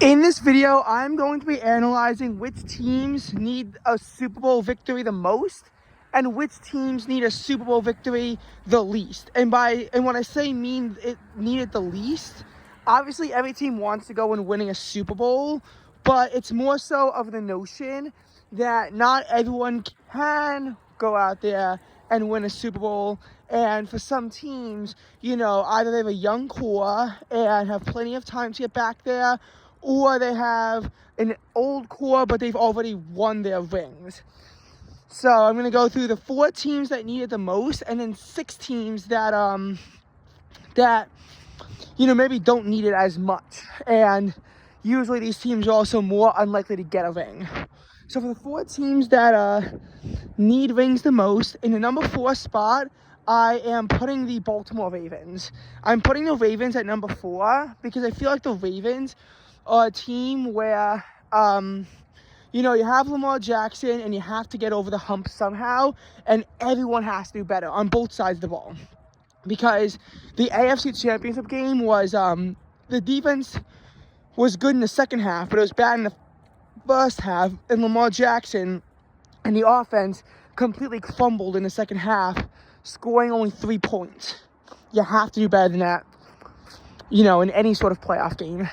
In this video, I'm going to be analyzing which teams need a Super Bowl victory the most and which teams need a Super Bowl victory the least. And when I say mean it needed the least, obviously every team wants to go and winning a Super Bowl, but it's more so of the notion that not everyone can go out there and win a Super Bowl. And for some teams, either they have a young core and have plenty of time to get back there, or they have an old core, but they've already won their rings. So I'm going to go through the 4 teams that need it the most, and then 6 teams that maybe don't need it as much. And usually these teams are also more unlikely to get a ring. So for the 4 teams that need rings the most, in the number 4 spot, I am putting the Baltimore Ravens. I'm putting the Ravens at number 4 because I feel like the Ravens are a team where, you have Lamar Jackson and you have to get over the hump somehow, and everyone has to do better on both sides of the ball. Because the AFC Championship game was, the defense was good in the second half, but it was bad in the first half, and Lamar Jackson and the offense completely crumbled in the second half, scoring only 3 points. You have to do better than that, in any sort of playoff game.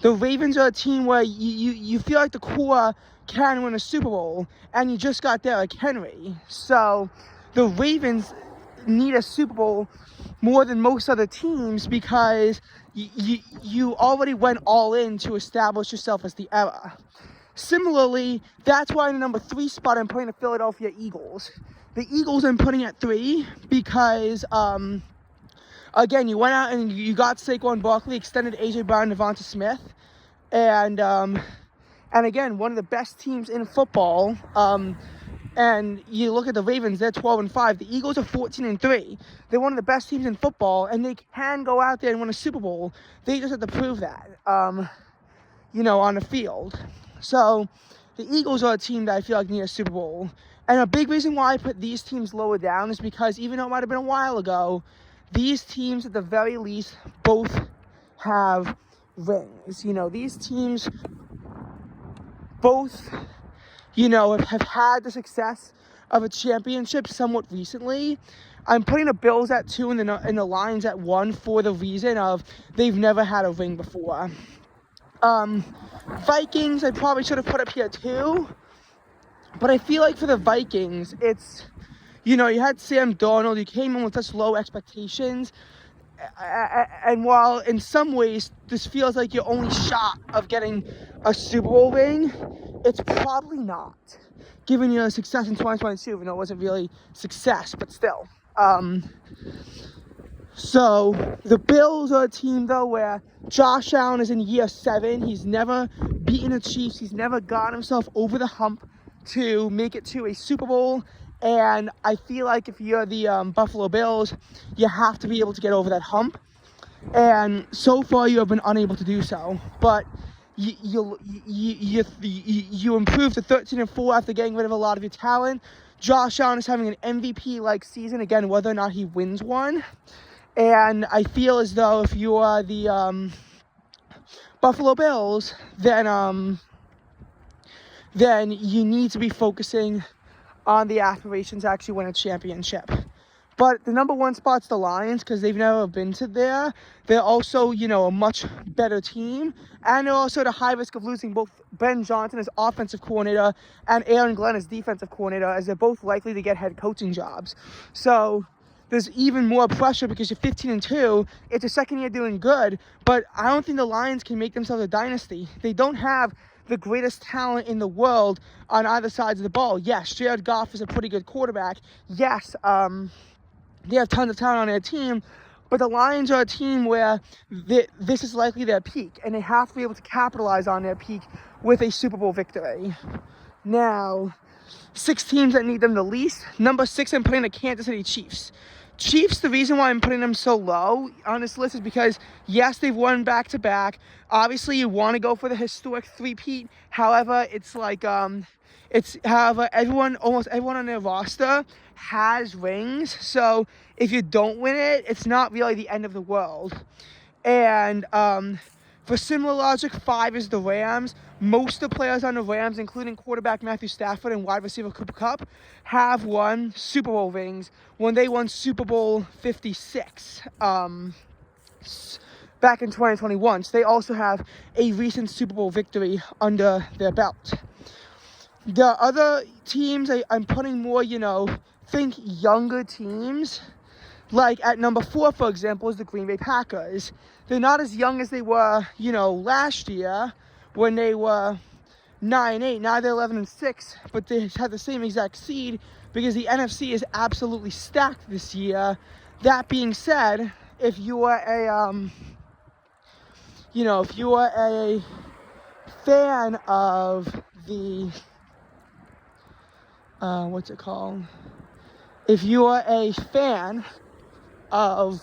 The Ravens are a team where you feel like the core can win a Super Bowl, and you just got Derrick Henry. So the Ravens need a Super Bowl more than most other teams because you already went all in to establish yourself as the era. Similarly, that's why in the number 3 spot I'm putting the Philadelphia Eagles. The Eagles I'm putting at 3 because, again, you went out and you got Saquon Barkley, extended A.J. Brown, Devonta Smith, and again, one of the best teams in football. And you look at the Ravens, they're 12-5. The Eagles are 14-3. They're one of the best teams in football, and they can go out there and win a Super Bowl. They just have to prove that, on the field. So the Eagles are a team that I feel like need a Super Bowl. And a big reason why I put these teams lower down is because even though it might have been a while ago, these teams at the very least both have rings. These teams both, have had the success of a championship somewhat recently. I'm putting the Bills at 2 and the Lions at 1 for the reason of they've never had a ring before. Vikings, I probably should have put up here too. But I feel like for the Vikings, it's, you had Sam Darnold, you came in with such low expectations. And while in some ways this feels like your only shot of getting a Super Bowl ring, it's probably not. Given your success in 2022, even though it wasn't really success, but still. So the Bills are a team though where Josh Allen is in year 7. He's never beaten the Chiefs. He's never gotten himself over the hump to make it to a Super Bowl. And I feel like if you're the Buffalo Bills, you have to be able to get over that hump. And so far, you have been unable to do so. But you improved to 13-4 after getting rid of a lot of your talent. Josh Allen is having an MVP-like season, again, whether or not he wins one. And I feel as though if you are the Buffalo Bills, then you need to be focusing on the aspirations to actually win a championship. But the number 1 spot's the Lions because they've never been to there. They're also, a much better team. And they're also at a high risk of losing both Ben Johnson as offensive coordinator and Aaron Glenn as defensive coordinator, as they're both likely to get head coaching jobs. So there's even more pressure because you're 15-2. It's a second year doing good. But I don't think the Lions can make themselves a dynasty. They don't have the greatest talent in the world on either sides of the ball. Yes, Jared Goff is a pretty good quarterback. Yes, they have tons of talent on their team, but the Lions are a team where this is likely their peak, and they have to be able to capitalize on their peak with a Super Bowl victory. Now, 6 teams that need them the least. Number 6, I'm putting the Kansas City Chiefs. Chiefs, the reason why I'm putting them so low on this list is because, yes, they've won back-to-back. Obviously, you want to go for the historic three-peat. However, it's like, almost everyone on their roster has rings. So if you don't win it, it's not really the end of the world. And For similar logic, 5 is the Rams. Most of the players on the Rams, including quarterback Matthew Stafford and wide receiver Cooper Kupp, have won Super Bowl rings when they won Super Bowl 56 back in 2021. So they also have a recent Super Bowl victory under their belt. The other teams, I'm putting more, think younger teams. Like at number 4, for example, is the Green Bay Packers. They're not as young as they were, last year when they were 9-8. Now they're 11-6, but they have the same exact seed because the NFC is absolutely stacked this year. That being said, if you are a fan of the if you are a fan of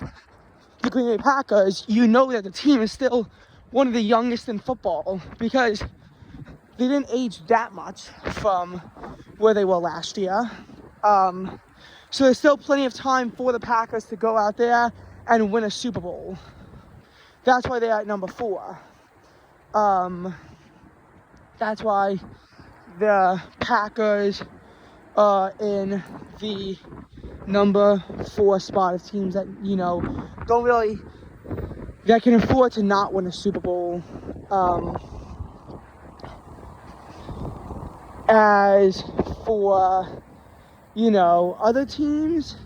the Green Bay Packers, you know that the team is still one of the youngest in football because they didn't age that much from where they were last year. So there's still plenty of time for the Packers to go out there and win a Super Bowl. That's why they're at number 4. That's why the Packers are in the number 4 spot of teams that, that can afford to not win a Super Bowl. As for, other teams,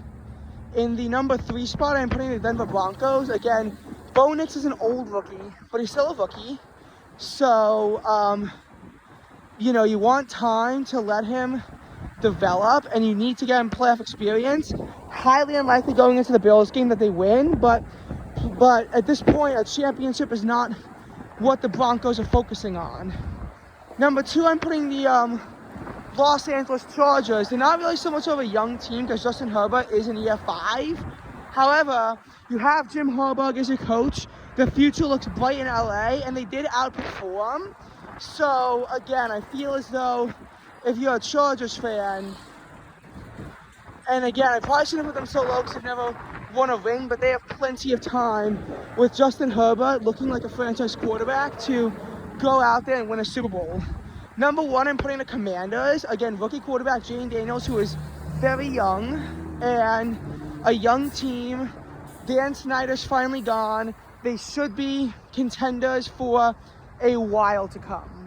in the number 3 spot, I'm putting the Denver Broncos. Again, Bo Nix is an old rookie, but he's still a rookie. So, you want time to let him develop, and you need to get him playoff experience. Highly unlikely going into the Bills game that they win, but at this point, a championship is not what the Broncos are focusing on. Number 2, I'm putting the Los Angeles Chargers. They're not really so much of a young team because Justin Herbert is in year 5. However, you have Jim Harbaugh as your coach. The future looks bright in LA, and they did outperform. So, again, I feel as though if you're a Chargers fan, and again, I probably shouldn't put them so low because they've never won a ring, but they have plenty of time with Justin Herbert looking like a franchise quarterback to go out there and win a Super Bowl. Number 1, I'm putting the Commanders. Again, rookie quarterback Jane Daniels, who is very young, and a young team. Dan Snyder's finally gone. They should be contenders for a while to come.